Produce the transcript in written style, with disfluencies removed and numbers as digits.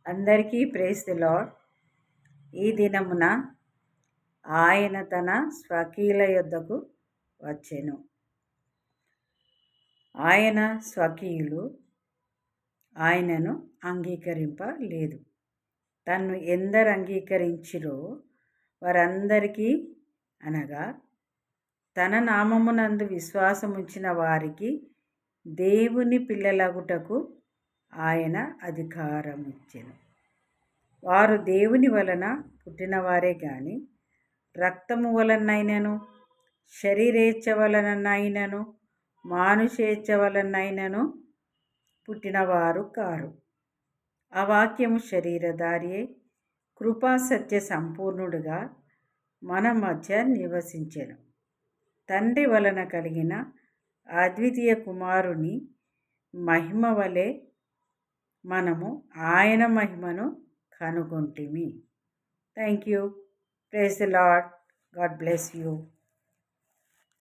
అందరికీ praise the lord. ఈ దినమున ఆయన తన స్వకీయుల యొద్దకు వచ్చెను. ఆయన స్వకీయులు ఆయనను అంగీకరింపలేదు. తన్ను ఎందరు అంగీకరించిరో వారందరికీ అనగా తన నామమునందు విశ్వాసముంచిన వారికి దేవుని పిల్లలగుటకు ఆయన అధికారం ఇచ్చెను. వారు దేవుని వలన పుట్టినవారే గాని రక్తము వలనైనను శరీరేచ్ఛ వలనైనను మానుషేచ్ఛ వలనైనను పుట్టినవారు కారు. ఆ వాక్యము శరీరధారి అయి కృపా సత్య సంపూర్ణుడుగా మన మధ్య నివసించెను. తండ్రి వలన కలిగిన అద్వితీయ కుమారుని మహిమ వలె మనము ఆయన మహిమను కనుగొంటిమి. Thank you. Praise the Lord. God bless you.